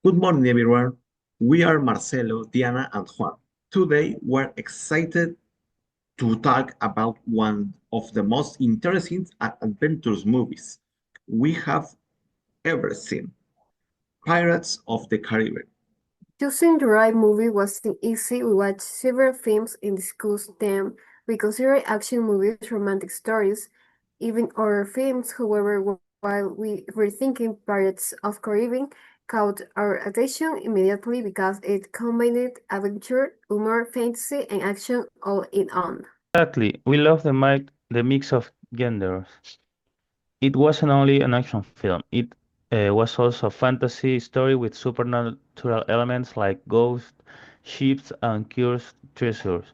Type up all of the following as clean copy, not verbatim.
Good morning, everyone. We are Marcelo, Diana, and Juan. Today, we're excited to talk about one of the most interesting and adventurous movies we have ever seen, Pirates of the Caribbean. Choosing the right movie wasn't easy. We watched several films and discussed them. We considered action movies, romantic stories, even horror films. However, while we were thinking Pirates of Caribbean caught our attention immediately because it combined adventure, humor, fantasy, and action all in one. Exactly. We love the mix of genders. It wasn't only an action film. It was also a fantasy story with supernatural elements like ghosts, ships, and cursed treasures.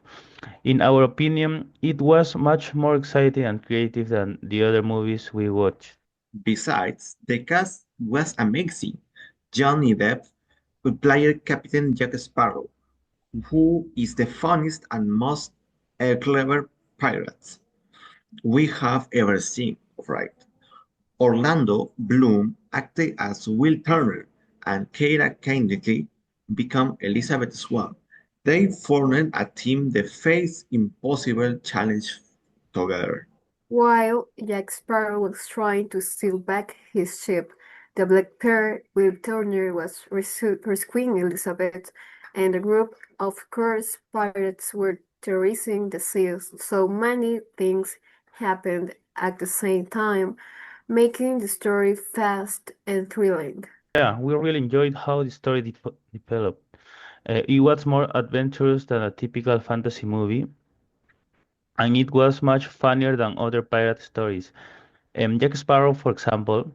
In our opinion, it was much more exciting and creative than the other movies we watched. Besides, the cast was amazing. Johnny Depp, who played Captain Jack Sparrow, who is the funniest and most clever pirate we have ever seen, right? Orlando Bloom acted as Will Turner, and Keira Knightley became Elizabeth Swann. They formed a team that faced impossible challenges together. While Jack Sparrow was trying to steal back his ship, the Black Pearl, Will Turner was rescuing Elizabeth, and a group of cursed pirates were terrorizing the seas. So many things happened at the same time, making the story fast and thrilling. Yeah, we really enjoyed how the story developed. It was more adventurous than a typical fantasy movie, and it was much funnier than other pirate stories. Jack Sparrow, for example,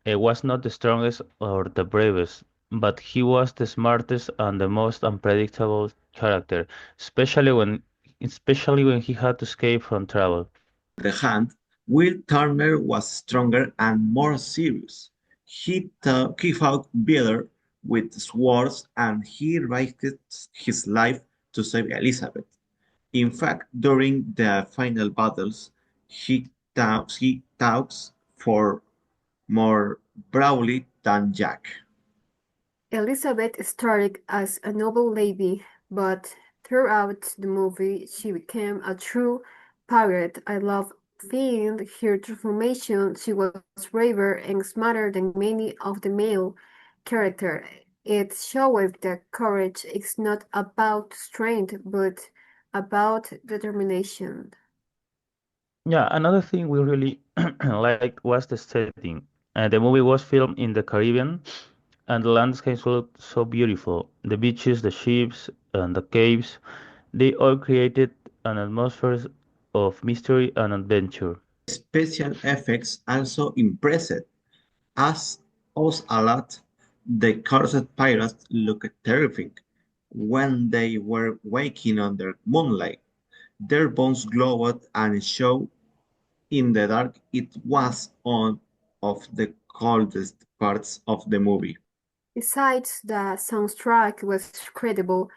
was not the strongest or the bravest, but he was the smartest and the most unpredictable character, especially when he had to escape from trouble. On the other hand, Will Turner was stronger and more serious. He fought better with swords and he risked his life to save Elizabeth. In fact, during the final battles, he talks for more bravely than Jack. Elizabeth started as a noble lady, but throughout the movie she became a true pirate. I love seeing her transformation. She was braver and smarter than many of the male characters. It showed that courage is not about strength, but about determination. Yeah, another thing we really liked was the setting. The movie was filmed in the Caribbean, and the landscapes looked so beautiful. The beaches, the ships, and the caves, they all created an atmosphere of mystery and adventure. Special effects also impressed us, us a lot. The cursed pirates looked terrifying when they were waking under moonlight. Their bones glowed and showed in the dark. It was one of the coldest parts of the movie. Besides, the soundtrack was incredible.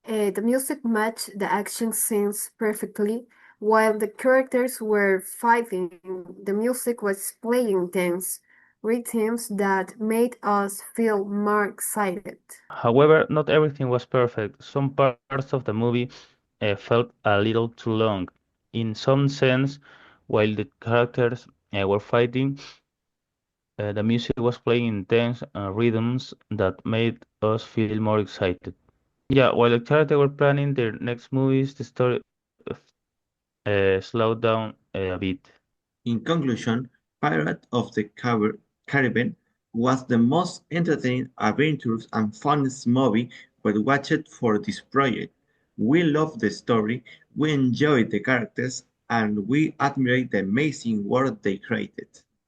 The music matched the action scenes perfectly. While the characters were fighting, the music was playing tense rhythms that made us feel more excited. However, not everything was perfect. Some parts of the movie felt a little too long. In some sense, while the characters were fighting, the music was playing intense rhythms that made us feel more excited. Yeah, while the characters were planning their next movies, the story slowed down a bit. In conclusion, Pirates of the Caribbean was the most entertaining, adventurous, and funnest movie we watched for this project. We loved the story, we enjoyed the characters, and we admired the amazing world they created.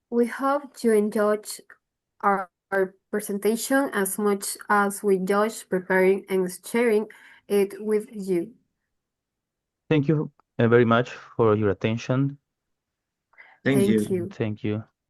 We hope you enjoyed our presentation as much as we enjoyed preparing and sharing it with you. Thank you very much for your attention. Thank Thank you. you. Thank you.